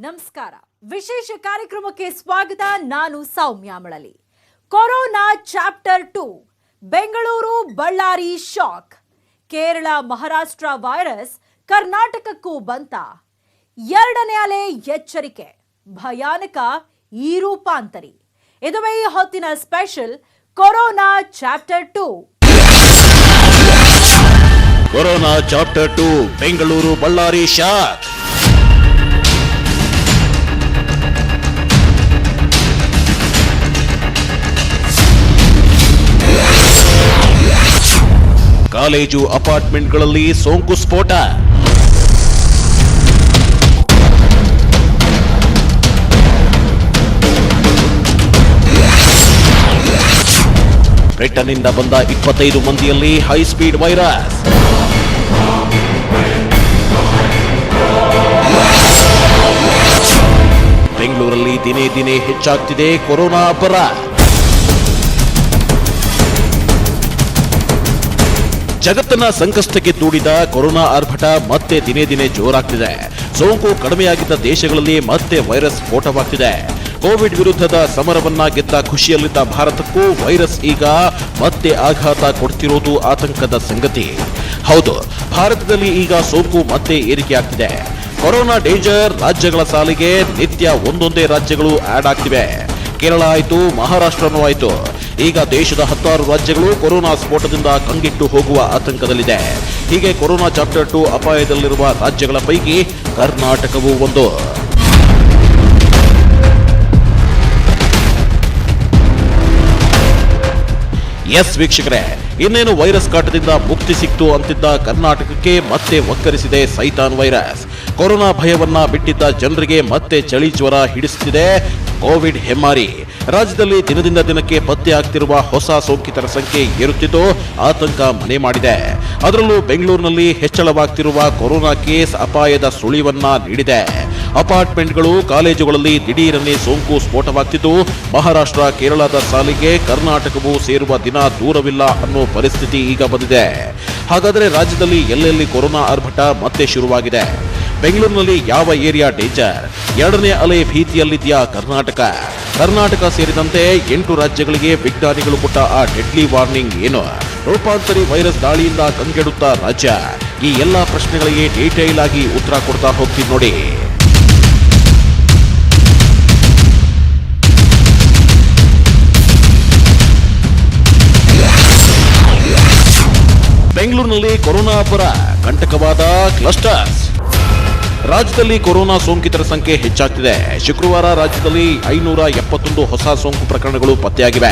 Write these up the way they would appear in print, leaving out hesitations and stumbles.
ನಮಸ್ಕಾರ. ವಿಶೇಷ ಕಾರ್ಯಕ್ರಮಕ್ಕೆ ಸ್ವಾಗತ. ನಾನು Soumya Malali. Corona chapter 2 Bengaluru Ballari shock. Kerala Maharashtra virus ಕರ್ನಾಟಕಕ್ಕೂ ಬಂತ. ಎರಡನೇ ಅಲೆ ಎಚ್ಚರಿಕೆ, ಭಯಾನಕ ಈ ರೂಪಾಂತರಿ. ಇದುವೇ ಈ ಹೊತ್ತಿನ special corona chapter 2. Corona chapter 2 Bengaluru Ballari shock. College ಅಪಾರ್ಟ್ಮೆಂಟ್ಗಳಲ್ಲಿ ಸೋಂಕು ಸ್ಫೋಟ. ಬ್ರಿಟನ್ನಿಂದ ಬಂದ 25 ಮಂದಿಯಲ್ಲಿ ಹೈ ಸ್ಪೀಡ್ ವೈರಸ್. ಬೆಂಗಳೂರಲ್ಲಿ ದಿನೇ ದಿನೇ ಹೆಚ್ಚಾಗ್ತಿದೆ ಕೊರೋನಾ ಅಬ್ಬರ. ಜಗತ್ತನ್ನ ಸಂಕಷ್ಟಕ್ಕೆ ದೂಡಿದ ಕೊರೋನಾ ಆರ್ಭಟ ಮತ್ತೆ ದಿನೇ ದಿನೇ ಜೋರಾಗ್ತಿದೆ. ಸೋಂಕು ಕಡಿಮೆಯಾಗಿದ್ದ ದೇಶಗಳಲ್ಲಿ ಮತ್ತೆ ವೈರಸ್ ಸ್ಫೋಟವಾಗ್ತಿದೆ. ಕೋವಿಡ್ ವಿರುದ್ಧದ ಸಮರವನ್ನ ಗೆದ್ದ ಖುಷಿಯಲ್ಲಿದ್ದ ಭಾರತಕ್ಕೂ ವೈರಸ್ ಈಗ ಮತ್ತೆ ಆಘಾತ ಕೊಡ್ತಿರೋದು ಆತಂಕದ ಸಂಗತಿ. ಹೌದು, ಭಾರತದಲ್ಲಿ ಈಗ ಸೋಂಕು ಮತ್ತೆ ಏರಿಕೆಯಾಗ್ತಿದೆ. ಕೊರೋನಾ ಡೇಂಜರ್ ರಾಜ್ಯಗಳ ಸಾಲಿಗೆ ನಿತ್ಯ ಒಂದೊಂದೇ ರಾಜ್ಯಗಳು ಆಡ್ ಆಗ್ತಿವೆ. ಕೇರಳ ಆಯ್ತು, ಮಹಾರಾಷ್ಟ್ರನೂ ಆಯ್ತು. ಈಗ ದೇಶದ 16 ರಾಜ್ಯಗಳು ಕೊರೋನಾ ಸ್ಫೋಟದಿಂದ ಕಂಗೆಟ್ಟು ಹೋಗುವ ಆತಂಕದಲ್ಲಿದೆ. ಹೀಗೆ ಕೊರೋನಾ ಚಾಪ್ಟರ್ 2 ಅಪಾಯದಲ್ಲಿರುವ ರಾಜ್ಯಗಳ ಪೈಕಿ ಕರ್ನಾಟಕವೂ ಒಂದು. ಎಸ್ ವೀಕ್ಷಕರೇ, ಇನ್ನೇನು ವೈರಸ್ ಕಾಟದಿಂದ ಮುಕ್ತಿ ಸಿಕ್ತು ಅಂತಿದ್ದ ಕರ್ನಾಟಕಕ್ಕೆ ಮತ್ತೆ ಒಕ್ಕರಿಸಿದೆ ಸೈತಾನ್ ವೈರಸ್. ಕೊರೋನಾ ಭಯವನ್ನ ಬಿಟ್ಟಿದ್ದ ಜನರಿಗೆ ಮತ್ತೆ ಚಳಿ ಜ್ವರ ಹಿಡಿಸುತ್ತಿದೆ ಕೋವಿಡ್ ಹೆಮ್ಮಾರಿ. ರಾಜ್ಯದಲ್ಲಿ ದಿನದಿಂದ ದಿನಕ್ಕೆ ಪತ್ತೆ ಆಗ್ತಿರುವ ಹೊಸ ಸೋಂಕಿತರ ಸಂಖ್ಯೆ ಏರುತ್ತಿದ್ದು ಆತಂಕ ಮನೆ ಮಾಡಿದೆ. ಅದರಲ್ಲೂ ಬೆಂಗಳೂರಿನಲ್ಲಿ ಹೆಚ್ಚಳವಾಗ್ತಿರುವ ಕೊರೋನಾ ಕೇಸ್ ಅಪಾಯದ ಸುಳಿವನ್ನ ನೀಡಿದೆ. ಅಪಾರ್ಟ್ಮೆಂಟ್ಗಳು, ಕಾಲೇಜುಗಳಲ್ಲಿ ದಿಢೀರನೆ ಸೋಂಕು ಸ್ಫೋಟವಾಗ್ತಿದ್ದು ಮಹಾರಾಷ್ಟ್ರ, ಕೇರಳದ ಸಾಲಿಗೆ ಕರ್ನಾಟಕವು ಸೇರುವ ದಿನ ದೂರವಿಲ್ಲ ಅನ್ನೋ ಪರಿಸ್ಥಿತಿ ಈಗ ಬಂದಿದೆ. ಹಾಗಾದರೆ ರಾಜ್ಯದಲ್ಲಿ ಎಲ್ಲೆಲ್ಲಿ ಕೊರೋನಾ ಆರ್ಭಟ ಮತ್ತೆ ಶುರುವಾಗಿದೆ? ಬೆಂಗಳೂರಿನಲ್ಲಿ ಯಾವ ಏರಿಯಾ ಡೇಂಜರ್? ಎರಡನೇ ಅಲೆ ಭೀತಿಯಲ್ಲಿದೆಯಾ ಕರ್ನಾಟಕ ಸೇರಿದಂತೆ 8 ರಾಜ್ಯಗಳಿಗೆ ವಿಜ್ಞಾನಿಗಳು ಕೊಟ್ಟ ಆ ಡೆಡ್ಲಿ ವಾರ್ನಿಂಗ್ ಏನು? ರೂಪಾಂತರಿ ವೈರಸ್ ದಾಳಿಯಿಂದ ಕಂಗೆಡುತ್ತಾ ರಾಜ್ಯ? ಈ ಎಲ್ಲಾ ಪ್ರಶ್ನೆಗಳಿಗೆ ಡೀಟೇಲ್ ಆಗಿ ಉತ್ತರ ಕೊಡ್ತಾ ಹೋಗ್ತೀವಿ ನೋಡಿ. ಬೆಂಗಳೂರಿನಲ್ಲಿ ಕೊರೋನಾ ಅಬ್ಬರ, ಕಂಟಕವಾದ ಕ್ಲಸ್ಟರ್ಸ್. ರಾಜ್ಯದಲ್ಲಿ ಕೊರೋನಾ ಸೋಂಕಿತರ ಸಂಖ್ಯೆ ಹೆಚ್ಚಾಗ್ತಿದೆ. ಶುಕ್ರವಾರ ರಾಜ್ಯದಲ್ಲಿ 571 ಹೊಸ ಸೋಂಕು ಪ್ರಕರಣಗಳು ಪತ್ತೆಯಾಗಿವೆ.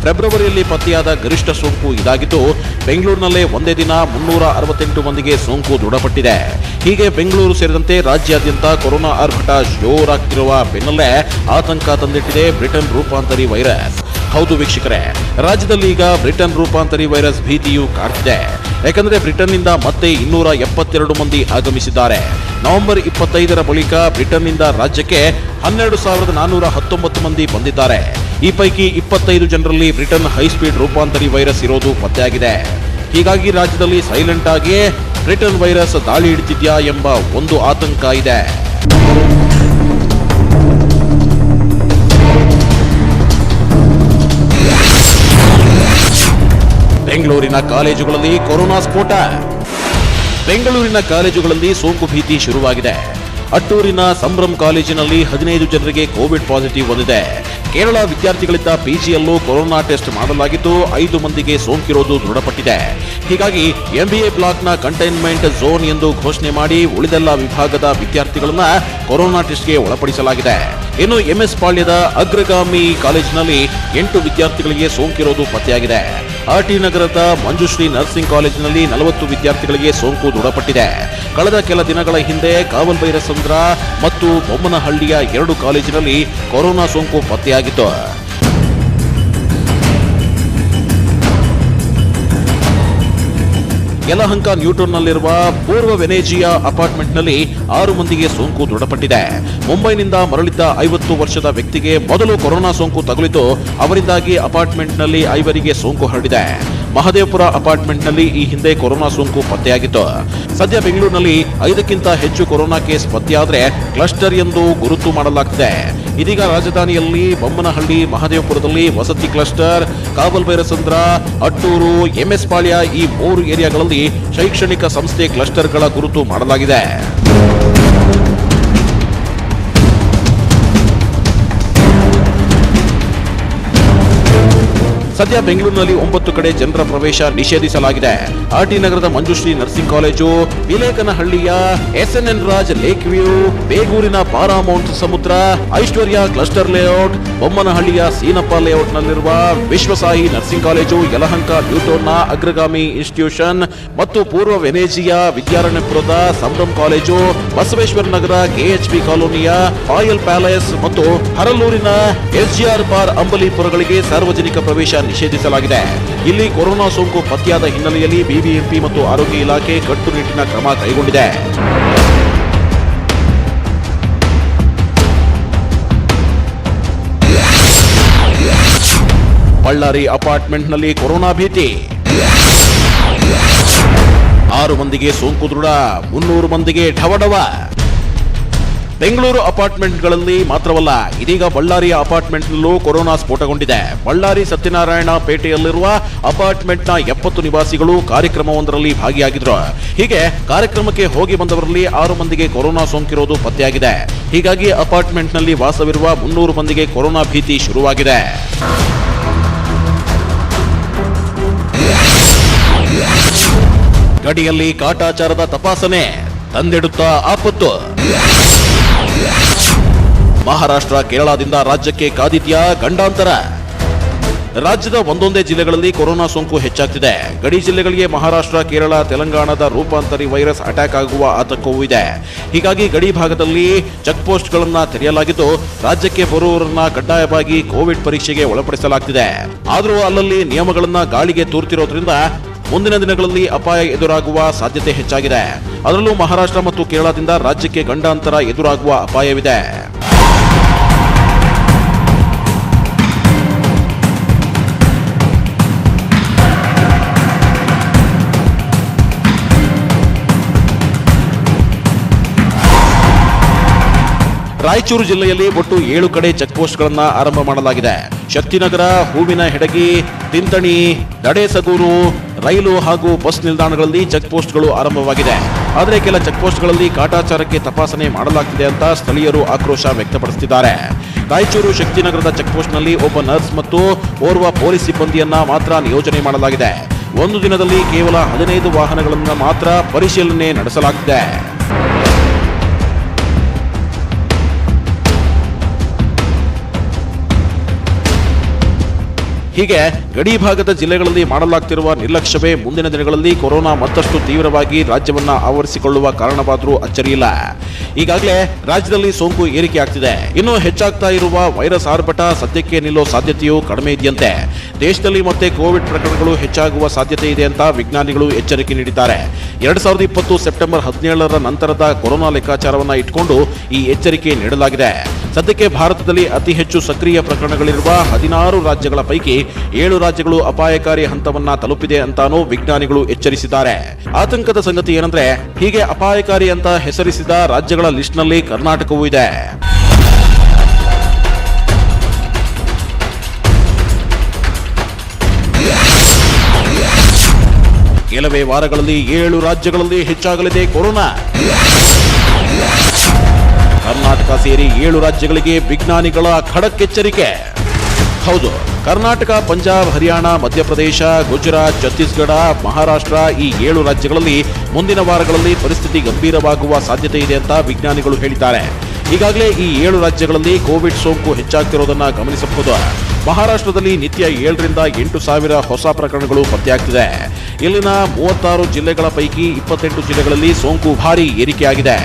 ಫೆಬ್ರವರಿಯಲ್ಲಿ ಪತ್ತೆಯಾದ ಗರಿಷ್ಠ ಸೋಂಕು ಇದಾಗಿದ್ದು, ಬೆಂಗಳೂರಿನಲ್ಲೇ ಒಂದೇ ದಿನ 368 ಮಂದಿಗೆ ಸೋಂಕು ದೃಢಪಟ್ಟಿದೆ. ಹೀಗೆ ಬೆಂಗಳೂರು ಸೇರಿದಂತೆ ರಾಜ್ಯಾದ್ಯಂತ ಕೊರೋನಾ ಆರ್ಭಟ ಜೋರಾಗ್ತಿರುವ ಬೆನ್ನಲ್ಲೇ ಆತಂಕ ತಂದಿಟ್ಟಿದೆ ಬ್ರಿಟನ್ ರೂಪಾಂತರಿ ವೈರಸ್. ಹೌದು ವೀಕ್ಷಕರೇ, ರಾಜ್ಯದಲ್ಲಿ ಈಗ ಬ್ರಿಟನ್ ರೂಪಾಂತರಿ ವೈರಸ್ ಭೀತಿಯು ಕಾಡ್ತಿದೆ. ಯಾಕಂದ್ರೆ ಬ್ರಿಟನ್ನಿಂದ ಮತ್ತೆ 272 ಮಂದಿ ಆಗಮಿಸಿದ್ದಾರೆ. ನವೆಂಬರ್ 25ರ ಬಳಿಕ ಬ್ರಿಟನ್ನಿಂದ ರಾಜ್ಯಕ್ಕೆ 12,419 ಮಂದಿ ಬಂದಿದ್ದಾರೆ. ಈ ಪೈಕಿ 25 ಜನರಲ್ಲಿ ಬ್ರಿಟನ್ ಹೈಸ್ಪೀಡ್ ರೂಪಾಂತರಿ ವೈರಸ್ ಇರೋದು ಪತ್ತೆಯಾಗಿದೆ. ಹೀಗಾಗಿ ರಾಜ್ಯದಲ್ಲಿ ಸೈಲೆಂಟ್ ಆಗಿ ಬ್ರಿಟನ್ ವೈರಸ್ ದಾಳಿ ಹಿಡಿತಿದ್ಯಾ ಎಂಬ ಒಂದು ಆತಂಕ ಇದೆ. ಬೆಂಗಳೂರಿನ ಕಾಲೇಜುಗಳಲ್ಲಿ ಕೊರೋನಾ ಸ್ಫೋಟ. ಬೆಂಗಳೂರಿನ ಕಾಲೇಜುಗಳಲ್ಲಿ ಸೋಂಕು ಭೀತಿ ಶುರುವಾಗಿದೆ. ಅಟ್ಟೂರಿನ ಸಂಭ್ರಮ್ ಕಾಲೇಜಿನಲ್ಲಿ 15 ಜನರಿಗೆ ಕೋವಿಡ್ ಪಾಸಿಟಿವ್ ಬಂದಿದೆ. ಕೇರಳ ವಿದ್ಯಾರ್ಥಿಗಳಿದ್ದ ಪಿಜಿಯಲ್ಲೂ ಕೊರೋನಾ ಟೆಸ್ಟ್ ಮಾಡಲಾಗಿದ್ದು 5 ಮಂದಿಗೆ ಸೋಂಕಿರೋದು ದೃಢಪಟ್ಟಿದೆ. ಹೀಗಾಗಿ ಎಂಬಿಎ ಬ್ಲಾಕ್ನ ಕಂಟೈನ್ಮೆಂಟ್ ಝೋನ್ ಎಂದು ಘೋಷಣೆ ಮಾಡಿ ಉಳಿದೆಲ್ಲ ವಿಭಾಗದ ವಿದ್ಯಾರ್ಥಿಗಳನ್ನ ಕೊರೋನಾ ಟೆಸ್ಟ್ಗೆ ಒಳಪಡಿಸಲಾಗಿದೆ. ಇನ್ನು ಎಂಎಸ್ ಪಾಳ್ಯದ ಅಗ್ರಗಾಮಿ ಕಾಲೇಜಿನಲ್ಲಿ 8 ವಿದ್ಯಾರ್ಥಿಗಳಿಗೆ ಸೋಂಕಿರೋದು ಪತ್ತೆಯಾಗಿದೆ. ಆರ್ಟಿ ನಗರದ ಮಂಜುಶ್ರೀ ನರ್ಸಿಂಗ್ ಕಾಲೇಜಿನಲ್ಲಿ 40 ವಿದ್ಯಾರ್ಥಿಗಳಿಗೆ ಸೋಂಕು ದೃಢಪಟ್ಟಿದೆ. ಕಳೆದ ಕೆಲ ದಿನಗಳ ಹಿಂದೆ ಕಾವಲ್ಭೈರಸಂದ್ರ ಮತ್ತು ಬೊಮ್ಮನಹಳ್ಳಿಯ 2 ಕಾಲೇಜಿನಲ್ಲಿ ಕೊರೋನಾ ಸೋಂಕು ಪತ್ತೆಯಾಗಿತ್ತು. ಯಲಹಂಕ ನ್ಯೂಟನ್ನಲ್ಲಿರುವ ಪೂರ್ವ ವೆನೆಜಿಯಾ ಅಪಾರ್ಟ್ಮೆಂಟ್ನಲ್ಲಿ 6 ಮಂದಿಗೆ ಸೋಂಕು ದೃಢಪಟ್ಟಿದೆ. ಮುಂಬೈನಿಂದ ಮರಳಿದ್ದ 50 ವರ್ಷದ ವ್ಯಕ್ತಿಗೆ ಮೊದಲು ಕೊರೋನಾ ಸೋಂಕು ತಗುಲಿದ್ದು, ಅವರಿಂದಾಗಿ ಅಪಾರ್ಟ್ಮೆಂಟ್ನಲ್ಲಿ 5 ಸೋಂಕು ಹರಡಿದೆ. ಮಹದೇವಪುರ ಅಪಾರ್ಟ್ಮೆಂಟ್ನಲ್ಲಿ ಈ ಹಿಂದೆ ಕೊರೋನಾ ಸೋಂಕು ಪತ್ತೆಯಾಗಿತ್ತು. ಸದ್ಯ ಬೆಂಗಳೂರಿನಲ್ಲಿ 5ಕ್ಕಿಂತ ಹೆಚ್ಚು ಕೊರೋನಾ ಕೇಸ್ ಪತ್ತೆಯಾದರೆ ಕ್ಲಸ್ಟರ್ ಎಂದು ಗುರುತು ಮಾಡಲಾಗ್ತಿದೆ. ಇದೀಗ ರಾಜಧಾನಿಯಲ್ಲಿ ಬೊಮ್ಮನಹಳ್ಳಿ, ಮಹದೇವಪುರದಲ್ಲಿ ವಸತಿ ಕ್ಲಸ್ಟರ್, ಕಾವಲ್ಬೈರಸಂದ್ರ, ಅಟ್ಟೂರು, ಎಂಎಸ್ ಪಾಳ್ಯ ಈ 3 ಏರಿಯಾಗಳಲ್ಲಿ ಶೈಕ್ಷಣಿಕ ಸಂಸ್ಥೆ ಕ್ಲಸ್ಟರ್ಗಳ ಗುರುತು ಮಾಡಲಾಗಿದೆ. ಸದ್ಯ ಬೆಂಗಳೂರಿನಲ್ಲಿ 9 ಕಡೆ ಜನರ ಪ್ರವೇಶ ನಿಷೇಧಿಸಲಾಗಿದೆ. ಆರ್ಟಿ ನಗರದ ಮಂಜುಶ್ರೀ ನರ್ಸಿಂಗ್ ಕಾಲೇಜು, ವಿಲೇಕನಹಳ್ಳಿಯ SNN ರಾಜ್ ಲೇಕ್ ವ್ಯೂ, ಬೇಗೂರಿನ Paramount Samudra, Aishwarya cluster layout, ಬೊಮ್ಮನಹಳ್ಳಿಯ ಸೀನಪ್ಪ ಲೇಔಟ್ನಲ್ಲಿರುವ ವಿಶ್ವಸಾಯಿ ನರ್ಸಿಂಗ್ ಕಾಲೇಜು, ಯಲಹಂಕ ನ್ಯೂಟೋನ್ನ ಅಗ್ರಗಾಮಿ ಇನ್ಸ್ಟಿಟ್ಯೂಷನ್ ಮತ್ತು ಪೂರ್ವ ವೆನೇಜಿಯಾ ವಿದ್ಯಾರಣ್ಯಪುರದ ಸಂಭ್ರಮ್ ಕಾಲೇಜು, ಬಸವೇಶ್ವರ ನಗರ KHP ಕಾಲೋನಿಯ ರಾಯಲ್ ಪ್ಯಾಲೇಸ್ ಮತ್ತು ಹರಲೂರಿನ SGR ಬಾರ್ ಅಂಬಲಿಪುರಗಳಿಗೆ ಸಾರ್ವಜನಿಕ ಪ್ರವೇಶ ನಿಷೇಧಿಸಲಾಗಿದೆ. ಇಲ್ಲಿ ಕೊರೋನಾ ಸೋಂಕು ಪತ್ತೆಯಾದ ಹಿನ್ನೆಲೆಯಲ್ಲಿ ಬಿಬಿಎಂಪಿ ಮತ್ತು ಆರೋಗ್ಯ ಇಲಾಖೆ ಕಟ್ಟುನಿಟ್ಟಿನ ಕ್ರಮ ಕೈಗೊಂಡಿದೆ. ಬಳ್ಳಾರಿ ಅಪಾರ್ಟ್ಮೆಂಟ್ನಲ್ಲಿ ಕೊರೋನಾ ಭೀತಿ, 6 ಮಂದಿಗೆ ಸೋಂಕು ದೃಢ, 300 ಮಂದಿಗೆ ಢವಢವ. ಬೆಂಗಳೂರು ಅಪಾರ್ಟ್ಮೆಂಟ್ಗಳಲ್ಲಿ ಮಾತ್ರವಲ್ಲ, ಇದೀಗ ಬಳ್ಳಾರಿಯ ಅಪಾರ್ಟ್ಮೆಂಟ್ನಲ್ಲೂ ಕೊರೋನಾ ಸ್ಫೋಟಗೊಂಡಿದೆ. ಬಳ್ಳಾರಿ ಸತ್ಯನಾರಾಯಣ ಪೇಟೆಯಲ್ಲಿರುವ ಅಪಾರ್ಟ್ಮೆಂಟ್ನ 70 ನಿವಾಸಿಗಳು ಕಾರ್ಯಕ್ರಮವೊಂದರಲ್ಲಿ ಭಾಗಿಯಾಗಿದ್ರು. ಹೀಗೆ ಕಾರ್ಯಕ್ರಮಕ್ಕೆ ಹೋಗಿ ಬಂದವರಲ್ಲಿ 6 ಮಂದಿಗೆ ಕೊರೋನಾ ಸೋಂಕಿರೋದು ಪತ್ತೆಯಾಗಿದೆ. ಹೀಗಾಗಿ ಅಪಾರ್ಟ್ಮೆಂಟ್ನಲ್ಲಿ ವಾಸವಿರುವ 300 ಮಂದಿಗೆ ಕೊರೋನಾ ಭೀತಿ ಶುರುವಾಗಿದೆ. ಗಡಿಯಲ್ಲಿ ಕಾಟಾಚಾರದ ತಪಾಸಣೆ, ತಂದೆಡುತ್ತಾ ಆಪತ್ತು. ಮಹಾರಾಷ್ಟ್ರ, ಕೇರಳದಿಂದ ರಾಜ್ಯಕ್ಕೆ ಕಾದಿದ್ಯಾ ಗಂಡಾಂತರ. ರಾಜ್ಯದ ಒಂದೊಂದೇ ಜಿಲ್ಲೆಗಳಲ್ಲಿ ಕೊರೋನಾ ಸೋಂಕು ಹೆಚ್ಚಾಗ್ತಿದೆ. ಗಡಿ ಜಿಲ್ಲೆಗಳಿಗೆ ಮಹಾರಾಷ್ಟ್ರ, ಕೇರಳ, ತೆಲಂಗಾಣದ ರೂಪಾಂತರಿ ವೈರಸ್ ಅಟ್ಯಾಕ್ ಆಗುವ ಆತಂಕವೂ ಇದೆ. ಹೀಗಾಗಿ ಗಡಿ ಭಾಗದಲ್ಲಿ ಚೆಕ್ ಪೋಸ್ಟ್ಗಳನ್ನ ತೆರೆಯಲಾಗಿದ್ದು, ರಾಜ್ಯಕ್ಕೆ ಬರುವವರನ್ನ ಕಡ್ಡಾಯವಾಗಿ ಕೋವಿಡ್ ಪರೀಕ್ಷೆಗೆ ಒಳಪಡಿಸಲಾಗ್ತಿದೆ. ಆದರೂ ಅಲ್ಲಲ್ಲಿ ನಿಯಮಗಳನ್ನ ಗಾಳಿಗೆ ತೂರ್ತಿರೋದ್ರಿಂದ ಮುಂದಿನ ದಿನಗಳಲ್ಲಿ ಅಪಾಯ ಎದುರಾಗುವ ಸಾಧ್ಯತೆ ಹೆಚ್ಚಾಗಿದೆ. ಅದರಲ್ಲೂ ಮಹಾರಾಷ್ಟ್ರ ಮತ್ತು ಕೇರಳದಿಂದ ರಾಜ್ಯಕ್ಕೆ ಗಂಡಾಂತರ ಎದುರಾಗುವ ಅಪಾಯವಿದೆ. ರಾಯಚೂರು ಜಿಲ್ಲೆಯಲ್ಲಿ ಒಟ್ಟು 7 ಕಡೆ ಚೆಕ್ ಪೋಸ್ಟ್ಗಳನ್ನು ಆರಂಭ ಮಾಡಲಾಗಿದೆ. ಶಕ್ತಿನಗರ, ಹೂವಿನ ಹೆಡಗಿ, ತಿಂತಣಿ, ದಡೇಸಗೂರು ರೈಲು ಹಾಗೂ ಬಸ್ ನಿಲ್ದಾಣಗಳಲ್ಲಿ ಚೆಕ್ ಪೋಸ್ಟ್ಗಳು ಆರಂಭವಾಗಿದೆ. ಆದರೆ ಕೆಲ ಚೆಕ್ ಪೋಸ್ಟ್ಗಳಲ್ಲಿ ಕಾಟಾಚಾರಕ್ಕೆ ತಪಾಸಣೆ ಮಾಡಲಾಗ್ತಿದೆ ಅಂತ ಸ್ಥಳೀಯರು ಆಕ್ರೋಶ ವ್ಯಕ್ತಪಡಿಸುತ್ತಿದ್ದಾರೆ. ರಾಯಚೂರು ಶಕ್ತಿನಗರದ ಚೆಕ್ ಪೋಸ್ಟ್ನಲ್ಲಿ ಒಬ್ಬ ನರ್ಸ್ ಮತ್ತು ಓರ್ವ ಪೊಲೀಸ್ ಸಿಬ್ಬಂದಿಯನ್ನ ಮಾತ್ರ ನಿಯೋಜನೆ ಮಾಡಲಾಗಿದೆ. ಒಂದು ದಿನದಲ್ಲಿ ಕೇವಲ 15 ವಾಹನಗಳನ್ನು ಮಾತ್ರ ಪರಿಶೀಲನೆ ನಡೆಸಲಾಗಿದೆ. ಹೀಗೆ ಗಡಿ ಭಾಗದ ಜಿಲ್ಲೆಗಳಲ್ಲಿ ಮಾಡಲಾಗ್ತಿರುವ ನಿರ್ಲಕ್ಷ್ಯವೇ ಮುಂದಿನ ದಿನಗಳಲ್ಲಿ ಕೊರೋನಾ ಮತ್ತಷ್ಟು ತೀವ್ರವಾಗಿ ರಾಜ್ಯವನ್ನ ಆವರಿಸಿಕೊಳ್ಳುವ ಕಾರಣವಾದರೂ ಅಚ್ಚರಿಯಿಲ್ಲ. ಈಗಾಗಲೇ ರಾಜ್ಯದಲ್ಲಿ ಸೋಂಕು ಏರಿಕೆಯಾಗ್ತಿದೆ. ಇನ್ನು ಹೆಚ್ಚಾಗ್ತಾ ಇರುವ ವೈರಸ್ ಆರ್ಭಟ ಸದ್ಯಕ್ಕೆ ನಿಲ್ಲೋ ಸಾಧ್ಯತೆಯೂ ಕಡಿಮೆ ಇದೆಯಂತೆ. ದೇಶದಲ್ಲಿ ಮತ್ತೆ ಕೋವಿಡ್ ಪ್ರಕರಣಗಳು ಹೆಚ್ಚಾಗುವ ಸಾಧ್ಯತೆ ಇದೆ ಅಂತ ವಿಜ್ಞಾನಿಗಳು ಎಚ್ಚರಿಕೆ ನೀಡಿದ್ದಾರೆ. 2020 ಸೆಪ್ಟೆಂಬರ್ 17ರ ನಂತರದ ಕೊರೋನಾ ಲೆಕ್ಕಾಚಾರವನ್ನ ಇಟ್ಕೊಂಡು ಈ ಎಚ್ಚರಿಕೆ ನೀಡಲಾಗಿದೆ. ಸದ್ಯಕ್ಕೆ ಭಾರತದಲ್ಲಿ ಅತಿ ಹೆಚ್ಚು ಸಕ್ರಿಯ ಪ್ರಕರಣಗಳಿರುವ 16 ರಾಜ್ಯಗಳ ಪೈಕಿ 7 ರಾಜ್ಯಗಳು ಅಪಾಯಕಾರಿ ಹಂತವನ್ನ ತಲುಪಿದೆ ಅಂತಾನೂ ವಿಜ್ಞಾನಿಗಳು ಎಚ್ಚರಿಸಿದ್ದಾರೆ. ಆತಂಕದ ಸಂಗತಿ ಏನಂದ್ರೆ, ಹೀಗೆ ಅಪಾಯಕಾರಿ ಅಂತ ಹೆಸರಿಸಿದ ರಾಜ್ಯಗಳ ಲಿಸ್ಟ್ನಲ್ಲಿ ಕರ್ನಾಟಕವೂ ಇದೆ. ಕೆಲವೇ ವಾರಗಳಲ್ಲಿ 7 ರಾಜ್ಯಗಳಲ್ಲಿ ಹೆಚ್ಚಾಗಲಿದೆ ಕೊರೋನಾ. ಕರ್ನಾಟಕ ಸೇರಿ 7 ರಾಜ್ಯಗಳಿಗೆ ವಿಜ್ಞಾನಿಗಳ ಖಡಕ್ ಎಚ್ಚರಿಕೆ. ಹೌದು, ಕರ್ನಾಟಕ, ಪಂಜಾಬ್, ಹರಿಯಾಣ, ಮಧ್ಯಪ್ರದೇಶ, ಗುಜರಾತ್, ಛತ್ತೀಸ್ಗಢ, ಮಹಾರಾಷ್ಟ್ರ ಈ 7 ರಾಜ್ಯಗಳಲ್ಲಿ ಮುಂದಿನ ವಾರಗಳಲ್ಲಿ ಪರಿಸ್ಥಿತಿ ಗಂಭೀರವಾಗುವ ಸಾಧ್ಯತೆ ಇದೆ ಅಂತ ವಿಜ್ಞಾನಿಗಳು ಹೇಳಿದ್ದಾರೆ. ಈಗಾಗಲೇ ಈ 7 ರಾಜ್ಯಗಳಲ್ಲಿ ಕೋವಿಡ್ ಸೋಂಕು ಹೆಚ್ಚಾಗ್ತಿರೋದನ್ನ ಗಮನಿಸಬಹುದು. ಮಹಾರಾಷ್ಟ್ರದಲ್ಲಿ ನಿತ್ಯ 7ರಿಂದ 8,000 ಹೊಸ ಪ್ರಕರಣಗಳು ಪತ್ತೆಯಾಗ್ತಿದೆ. ಇಲ್ಲಿನ 36 ಜಿಲ್ಲೆಗಳ ಪೈಕಿ 28 ಜಿಲ್ಲೆಗಳಲ್ಲಿ ಸೋಂಕು ಭಾರೀ ಏರಿಕೆಯಾಗಿದೆ.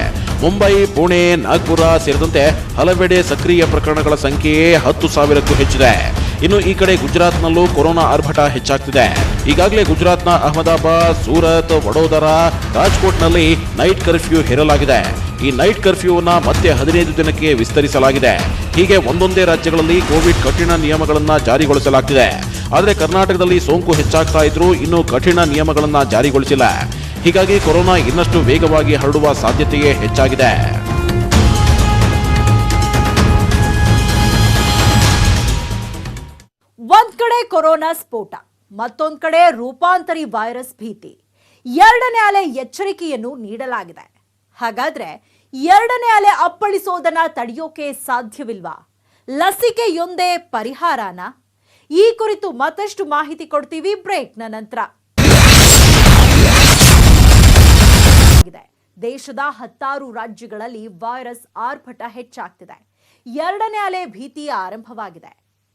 ಮುಂಬೈ, ಪುಣೆ, ನಾಗ್ಪುರ ಸೇರಿದಂತೆ ಹಲವೆಡೆ ಸಕ್ರಿಯ ಪ್ರಕರಣಗಳ ಸಂಖ್ಯೆಯೇ 10,000ಕ್ಕೂ ಹೆಚ್ಚಿದೆ. ಇನ್ನು ಈ ಕಡೆ ಗುಜರಾತ್ನಲ್ಲೂ ಕೊರೋನಾ ಆರ್ಭಟ ಹೆಚ್ಚಾಗ್ತಿದೆ. ಈಗಾಗಲೇ ಗುಜರಾತ್ನ ಅಹಮದಾಬಾದ್, ಸೂರತ್, ವಡೋದರ, ರಾಜ್ಕೋಟ್ನಲ್ಲಿ ನೈಟ್ ಕರ್ಫ್ಯೂ ಹೇರಲಾಗಿದೆ. ಈ ನೈಟ್ ಕರ್ಫ್ಯೂವನ್ನ ಮತ್ತೆ 15 ದಿನಕ್ಕೆ ವಿಸ್ತರಿಸಲಾಗಿದೆ. ಹೀಗೆ ಒಂದೊಂದೇ ರಾಜ್ಯಗಳಲ್ಲಿ ಕೋವಿಡ್ ಕಠಿಣ ನಿಯಮಗಳನ್ನ ಜಾರಿಗೊಳಿಸಲಾಗ್ತಿದೆ. ಆದರೆ ಕರ್ನಾಟಕದಲ್ಲಿ ಸೋಂಕು ಹೆಚ್ಚಾಗ್ತಾ ಇದ್ರೂ ಇನ್ನೂ ಕಠಿಣ ನಿಯಮಗಳನ್ನ ಜಾರಿಗೊಳಿಸಿಲ್ಲ. ಹೀಗಾಗಿ ಕೊರೋನಾ ಇನ್ನಷ್ಟು ವೇಗವಾಗಿ ಹರಡುವ ಸಾಧ್ಯತೆಯೇ ಹೆಚ್ಚಾಗಿದೆ. ಒಂದ್ ಕಡೆ ಕೊರೋನಾ ಸ್ಫೋಟ, ಮತ್ತೊಂದ್ ಕಡೆ ರೂಪಾಂತರಿ ವೈರಸ್ ಭೀತಿ. ಎರಡನೇ ಅಲೆ ಎಚ್ಚರಿಕೆಯನ್ನು ನೀಡಲಾಗಿದೆ. ಹಾಗಾದ್ರೆ ಎರಡನೇ ಅಲೆ ಅಪ್ಪಳಿಸೋದನ್ನ ತಡೆಯೋಕೆ ಸಾಧ್ಯವಿಲ್ವಾ? ಲಸಿಕೆಯೊಂದೇ ಪರಿಹಾರನ? ಈ ಕುರಿತು ಮತ್ತಷ್ಟು ಮಾಹಿತಿ ಕೊಡ್ತೀವಿ ಬ್ರೇಕ್ನ ನಂತರ. ದೇಶದ 10 ರಾಜ್ಯಗಳಲ್ಲಿ ವೈರಸ್ ಆರ್ಭಟ ಹೆಚ್ಚಾಗ್ತಿದೆ. ಎರಡನೇ ಅಲೆ ಭೀತಿ ಆರಂಭವಾಗಿದೆ.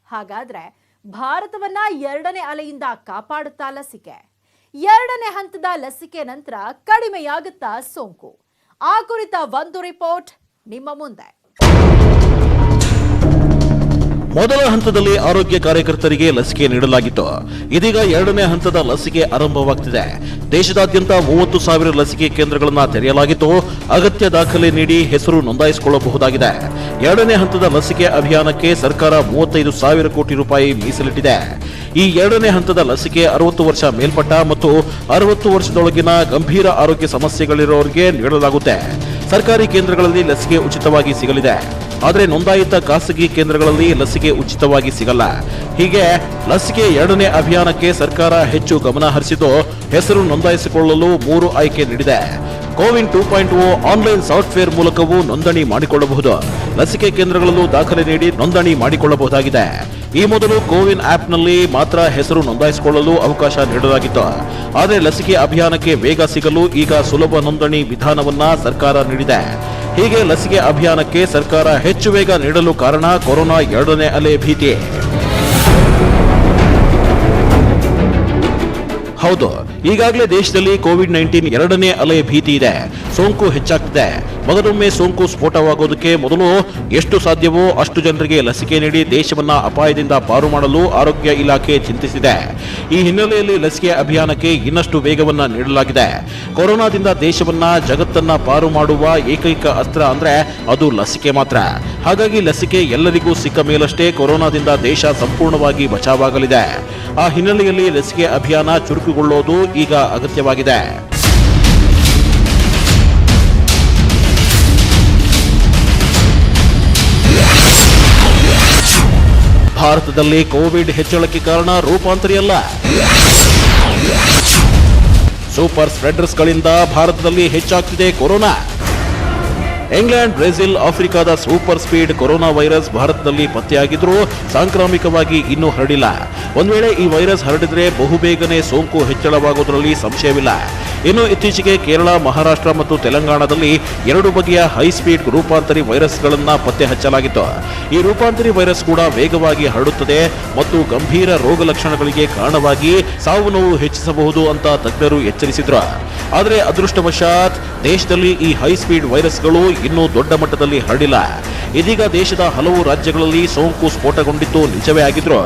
ಹಾಗಾದ್ರೆ ಭಾರತವನ್ನ ಎರಡನೇ ಅಲೆಯಿಂದ ಕಾಪಾಡುತ್ತಾ ಲಸಿಕೆ? ಎರಡನೇ ಹಂತದ ಲಸಿಕೆ ನಂತರ ಕಡಿಮೆಯಾಗುತ್ತಾ ಸೋಂಕು? ಆ ಕುರಿತ ಒಂದು ರಿಪೋರ್ಟ್ ನಿಮ್ಮ ಮುಂದೆ. ಮೊದಲ ಹಂತದಲ್ಲಿ ಆರೋಗ್ಯ ಕಾರ್ಯಕರ್ತರಿಗೆ ಲಸಿಕೆ ನೀಡಲಾಗಿತ್ತು. ಇದೀಗ ಎರಡನೇ ಹಂತದ ಲಸಿಕೆ ಆರಂಭವಾಗ್ತಿದೆ. ದೇಶದಾದ್ಯಂತ 30,000 ಲಸಿಕೆ ಕೇಂದ್ರಗಳನ್ನು ತೆರೆಯಲಾಗಿತ್ತು. ಅಗತ್ಯ ದಾಖಲೆ ನೀಡಿ ಹೆಸರು ನೋಂದಾಯಿಸಿಕೊಳ್ಳಬಹುದಾಗಿದೆ. ಎರಡನೇ ಹಂತದ ಲಸಿಕೆ ಅಭಿಯಾನಕ್ಕೆ ಸರ್ಕಾರ 35,000 ಕೋಟಿ ರೂಪಾಯಿ ಮೀಸಲಿಟ್ಟಿದೆ. ಈ ಎರಡನೇ ಹಂತದ ಲಸಿಕೆ 60 ವರ್ಷ ಮೇಲ್ಪಟ್ಟ ಮತ್ತು 60 ವರ್ಷದೊಳಗಿನ ಗಂಭೀರ ಆರೋಗ್ಯ ಸಮಸ್ಯೆಗಳಿರೋರಿಗೆ ನೀಡಲಾಗುತ್ತೆ. ಸರ್ಕಾರಿ ಕೇಂದ್ರಗಳಲ್ಲಿ ಲಸಿಕೆ ಉಚಿತವಾಗಿ ಸಿಗಲಿದೆ. ಆದರೆ ನೋಂದಾಯಿತ ಖಾಸಗಿ ಕೇಂದ್ರಗಳಲ್ಲಿ ಲಸಿಕೆ ಉಚಿತವಾಗಿ ಸಿಗಲ್ಲ. ಹೀಗೆ ಲಸಿಕೆ ಎರಡನೇ ಅಭಿಯಾನಕ್ಕೆ ಸರ್ಕಾರ ಹೆಚ್ಚು ಗಮನ ಹರಿಸಿದ್ದು, ಹೆಸರು ನೋಂದಾಯಿಸಿಕೊಳ್ಳಲು 3 ಆಯ್ಕೆ ನೀಡಿದೆ. ಕೋವಿನ್ 2.0 ಆನ್ಲೈನ್ ಸಾಫ್ಟ್ವೇರ್ ಮೂಲಕವೂ ನೋಂದಣಿ ಮಾಡಿಕೊಳ್ಳಬಹುದು. ಲಸಿಕೆ ಕೇಂದ್ರಗಳಲ್ಲೂ ದಾಖಲೆ ನೀಡಿ ನೋಂದಣಿ ಮಾಡಿಕೊಳ್ಳಬಹುದಾಗಿದೆ. ಈ ಮೊದಲು ಕೋವಿನ್ ಆಪ್ನಲ್ಲಿ ಮಾತ್ರ ಹೆಸರು ನೋಂದಾಯಿಸಿಕೊಳ್ಳಲು ಅವಕಾಶ ನೀಡಲಾಗಿತ್ತು. ಆದರೆ ಲಸಿಕೆ ಅಭಿಯಾನಕ್ಕೆ ವೇಗ ಸಿಗಲು ಈಗ ಸುಲಭ ನೋಂದಣಿ ವಿಧಾನವನ್ನ ಸರ್ಕಾರ ನೀಡಿದೆ. ಹೀಗೆ ಲಸಿಕೆ ಅಭಿಯಾನಕ್ಕೆ ಸರ್ಕಾರ ಹೆಚ್ಚು ವೇಗ ನೀಡಲು ಕಾರಣ ಕೊರೋನಾ ಎರಡನೇ ಅಲೆ ಭೀತಿ. ಹೌದು, ಈಗಾಗಲೇ ದೇಶದಲ್ಲಿ ಕೋವಿಡ್-19 ಎರಡನೇ ಅಲೆ ಭೀತಿ ಇದೆ. ಸೋಂಕು ಹೆಚ್ಚಾಗ್ತಿದೆ. ಮಗದೊಮ್ಮೆ ಸೋಂಕು ಸ್ಫೋಟವಾಗೋದಕ್ಕೆ ಮೊದಲು ಎಷ್ಟು ಸಾಧ್ಯವೋ ಅಷ್ಟು ಜನರಿಗೆ ಲಸಿಕೆ ನೀಡಿ ದೇಶವನ್ನ ಅಪಾಯದಿಂದ ಪಾರು ಮಾಡಲು ಆರೋಗ್ಯ ಇಲಾಖೆ ಚಿಂತಿಸಿದೆ. ಈ ಹಿನ್ನೆಲೆಯಲ್ಲಿ ಲಸಿಕೆ ಅಭಿಯಾನಕ್ಕೆ ಇನ್ನಷ್ಟು ವೇಗವನ್ನ ನೀಡಲಾಗಿದೆ. ಕೊರೋನಾದಿಂದ ದೇಶವನ್ನ ಜಗತ್ತನ್ನ ಪಾರು ಮಾಡುವ ಏಕೈಕ ಅಸ್ತ್ರ ಅಂದ್ರೆ ಅದು ಲಸಿಕೆ ಮಾತ್ರ. ಹಾಗಾಗಿ ಲಸಿಕೆ ಎಲ್ಲರಿಗೂ ಸಿಕ್ಕ ಮೇಲಷ್ಟೇ ಕೊರೋನಾದಿಂದ ದೇಶ ಸಂಪೂರ್ಣವಾಗಿ ಬಚಾವಾಗಲಿದೆ. ಆ ಹಿನ್ನೆಲೆಯಲ್ಲಿ ಲಸಿಕೆ ಅಭಿಯಾನ ಚುರುಕುಗೊಳ್ಳೋದು ಈಗ ಅಗತ್ಯವಾಗಿದೆ. ಭಾರತದಲ್ಲಿ ಕೋವಿಡ್ ಹೆಚ್ಚಳಕ್ಕೆ ಕಾರಣ ರೂಪಾಂತರಿ ಅಲ್ಲ, ಸೂಪರ್ ಸ್ಪ್ರೆಡರ್ಸ್ಗಳಿಂದ ಭಾರತದಲ್ಲಿ ಹೆಚ್ಚಾಗ್ತಿದೆ ಕೊರೋನಾ. ಇಂಗ್ಲೆಂಡ್, ಬ್ರೆಜಿಲ್, ಆಫ್ರಿಕಾದ ಸೂಪರ್ ಸ್ಪೀಡ್ ಕೊರೋನಾ ವೈರಸ್ ಭಾರತದಲ್ಲಿ ಪತ್ತೆಯಾಗಿದ್ರೂ ಸಾಂಕ್ರಾಮಿಕವಾಗಿ ಇನ್ನೂ ಹರಡಿಲ್ಲ. ಒಂದು ವೇಳೆ ಈ ವೈರಸ್ ಹರಡಿದ್ರೆ ಬಹುಬೇಗನೆ ಸೋಂಕು ಹೆಚ್ಚಳವಾಗುವುದರಲ್ಲಿ ಸಂಶಯವಿಲ್ಲ. ಇನ್ನು ಇತ್ತೀಚೆಗೆ ಕೇರಳ, ಮಹಾರಾಷ್ಟ್ರ ಮತ್ತು ತೆಲಂಗಾಣದಲ್ಲಿ 2 ಬಗೆಯ ಹೈ ಸ್ಪೀಡ್ ರೂಪಾಂತರಿ ವೈರಸ್ಗಳನ್ನ ಪತ್ತೆ ಹಚ್ಚಲಾಗಿತ್ತು. ಈ ರೂಪಾಂತರಿ ವೈರಸ್ ಕೂಡ ವೇಗವಾಗಿ ಹರಡುತ್ತದೆ ಮತ್ತು ಗಂಭೀರ ರೋಗ ಲಕ್ಷಣಗಳಿಗೆ ಕಾರಣವಾಗಿ ಸಾವು ನೋವು ಹೆಚ್ಚಿಸಬಹುದು ಅಂತ ತಜ್ಞರು ಎಚ್ಚರಿಸಿದ್ರು. ಆದರೆ ಅದೃಷ್ಟವಶಾತ್ ದೇಶದಲ್ಲಿ ಈ ಹೈ ಸ್ಪೀಡ್ ವೈರಸ್ಗಳು ಇನ್ನೂ ದೊಡ್ಡ ಮಟ್ಟದಲ್ಲಿ ಹರಡಿಲ್ಲ. ಇದೀಗ ದೇಶದ ಹಲವು ರಾಜ್ಯಗಳಲ್ಲಿ ಸೋಂಕು ಸ್ಫೋಟಗೊಂಡಿದ್ದು ನಿಜವೇ ಆಗಿದ್ರು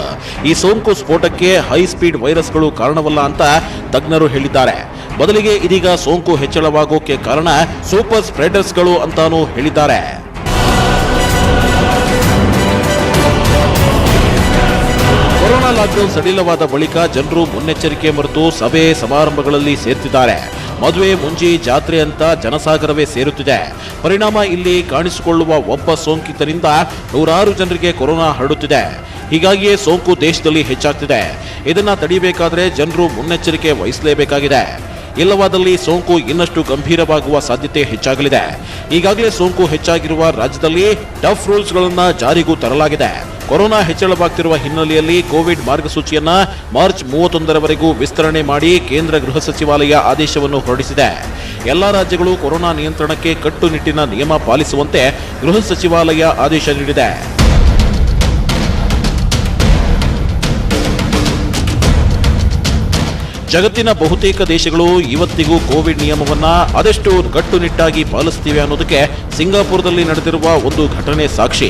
ಈ ಸೋಂಕು ಸ್ಫೋಟಕ್ಕೆ ಹೈ ಸ್ಪೀಡ್ ವೈರಸ್ಗಳು ಕಾರಣವಲ್ಲ ಅಂತ ತಜ್ಞರು ಹೇಳಿದ್ದಾರೆ. ಬದಲಿಗೆ ಇದೀಗ ಸೋಂಕು ಹೆಚ್ಚಳವಾಗೋಕೆ ಕಾರಣ ಸೂಪರ್ ಸ್ಪ್ರೆಡರ್ಸ್ಗಳು ಅಂತಾನೂ ಹೇಳಿದ್ದಾರೆ. ಕೊರೋನಾ ಲಾಕ್ಡೌನ್ ಸಡಿಲವಾದ ಬಳಿಕ ಜನರು ಮುನ್ನೆಚ್ಚರಿಕೆ ಮರೆತು ಸಭೆ ಸಮಾರಂಭಗಳಲ್ಲಿ ಸೇರ್ತಿದ್ದಾರೆ. ಮದುವೆ, ಮುಂಜಿ, ಜಾತ್ರೆ ಅಂತ ಜನಸಾಗರವೇ ಸೇರುತ್ತಿದೆ. ಪರಿಣಾಮ ಇಲ್ಲಿ ಕಾಣಿಸಿಕೊಳ್ಳುವ ಒಬ್ಬ ಸೋಂಕಿತರಿಂದ ನೂರಾರು ಜನರಿಗೆ ಕೊರೋನಾ ಹರಡುತ್ತಿದೆ. ಹೀಗಾಗಿಯೇ ಸೋಂಕು ದೇಶದಲ್ಲಿ ಹೆಚ್ಚಾಗ್ತಿದೆ. ಇದನ್ನ ತಡೆಯಬೇಕಾದ್ರೆ ಜನರು ಮುನ್ನೆಚ್ಚರಿಕೆ ವಹಿಸಲೇಬೇಕಾಗಿದೆ. ಇಲ್ಲವಾದಲ್ಲಿ ಸೋಂಕು ಇನ್ನಷ್ಟು ಗಂಭೀರವಾಗುವ ಸಾಧ್ಯತೆ ಹೆಚ್ಚಾಗಲಿದೆ. ಈಗಾಗಲೇ ಸೋಂಕು ಹೆಚ್ಚಾಗಿರುವ ರಾಜ್ಯದಲ್ಲಿ ಟಫ್ ರೂಲ್ಸ್ಗಳನ್ನು ಜಾರಿಗೂ ತರಲಾಗಿದೆ. ಕೊರೋನಾ ಹೆಚ್ಚಳವಾಗ್ತಿರುವ ಹಿನ್ನೆಲೆಯಲ್ಲಿ ಕೋವಿಡ್ ಮಾರ್ಗಸೂಚಿಯನ್ನ ಮಾರ್ಚ್ 31ರವರೆಗೂ ವಿಸ್ತರಣೆ ಮಾಡಿ ಕೇಂದ್ರ ಗೃಹ ಸಚಿವಾಲಯ ಆದೇಶವನ್ನು ಹೊರಡಿಸಿದೆ. ಎಲ್ಲಾ ರಾಜ್ಯಗಳು ಕೊರೋನಾ ನಿಯಂತ್ರಣಕ್ಕೆ ಕಟ್ಟುನಿಟ್ಟಿನ ನಿಯಮ ಪಾಲಿಸುವಂತೆ ಗೃಹ ಸಚಿವಾಲಯ ಆದೇಶ ನೀಡಿದೆ. ಜಗತ್ತಿನ ಬಹುತೇಕ ದೇಶಗಳು ಇವತ್ತಿಗೂ ಕೋವಿಡ್ ನಿಯಮವನ್ನ ಅದೆಷ್ಟು ಕಟ್ಟುನಿಟ್ಟಾಗಿ ಪಾಲಿಸುತ್ತಿವೆ ಅನ್ನೋದಕ್ಕೆ ಸಿಂಗಾಪುರದಲ್ಲಿ ನಡೆದಿರುವ ಒಂದು ಘಟನೆ ಸಾಕ್ಷಿ.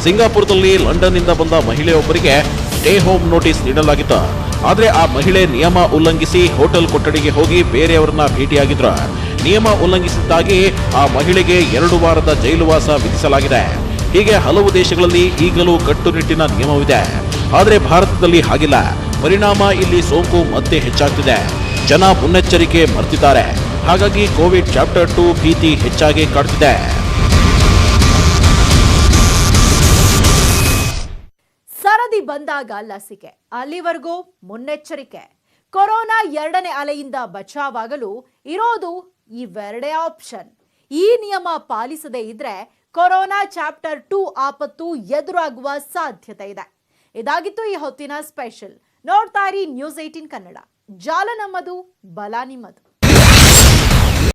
ಸಿಂಗಾಪುರದಲ್ಲಿ ಲಂಡನ್ನಿಂದ ಬಂದ ಮಹಿಳೆಯೊಬ್ಬರಿಗೆ ಸ್ಟೇ ಹೋಮ್ ನೋಟಿಸ್ ನೀಡಲಾಗಿತ್ತು. ಆದರೆ ಆ ಮಹಿಳೆ ನಿಯಮ ಉಲ್ಲಂಘಿಸಿ ಹೋಟೆಲ್ ಕೊಠಡಿಗೆ ಹೋಗಿ ಬೇರೆಯವರನ್ನ ಭೇಟಿಯಾಗಿದ್ರು. ನಿಯಮ ಉಲ್ಲಂಘಿಸಿದ್ದಾಗಿ ಆ ಮಹಿಳೆಗೆ 2 ವಾರದ ಜೈಲುವಾಸ ವಿಧಿಸಲಾಗಿದೆ. ಹೀಗೆ ಹಲವು ದೇಶಗಳಲ್ಲಿ ಈಗಲೂ ಕಟ್ಟುನಿಟ್ಟಿನ ನಿಯಮವಿದೆ. ಆದರೆ ಭಾರತದಲ್ಲಿ ಹಾಗಿಲ್ಲ. ಪರಿಣಾಮ ಇಲ್ಲಿ ಸೋಂಕು ಮತ್ತೆ ಹೆಚ್ಚಾಗ್ತಿದೆ. ಜನ ಮುನ್ನೆಚ್ಚರಿಕೆ ಮರ್ತಿದ್ದಾರೆ. ಹಾಗಾಗಿ ಕೋವಿಡ್ ಚಾಪ್ಟರ್ 2 ಭೀತಿ ಹೆಚ್ಚಾಗಿ ಕಾಡ್ತಿದೆ. ಸರದಿ ಬಂದಾಗ ಲಸಿಕೆ, ಅಲ್ಲಿವರೆಗೂ ಮುನ್ನೆಚ್ಚರಿಕೆ. ಕೊರೋನಾ 2ನೇ ಅಲೆಯಿಂದ ಬಚಾವಾಗಲು ಇರೋದು ಇವೆರಡೇ ಆಪ್ಷನ್. ಈ ನಿಯಮ ಪಾಲಿಸದೇ ಇದ್ರೆ ಕೊರೋನಾ ಚಾಪ್ಟರ್ 2 ಆಪತ್ತು ಎದುರಾಗುವ ಸಾಧ್ಯತೆ ಇದೆ. ಇದಾಗಿತ್ತು ಈ ಹೊತ್ತಿನ ಸ್ಪೆಷಲ್. ನೋಡ್ತಾ ಇರಿ ನ್ಯೂಸ್ 18 ಕನ್ನಡ. ಜಾಲ ನಮ್ಮದು, ಬಲ ನಿಮ್ಮದು.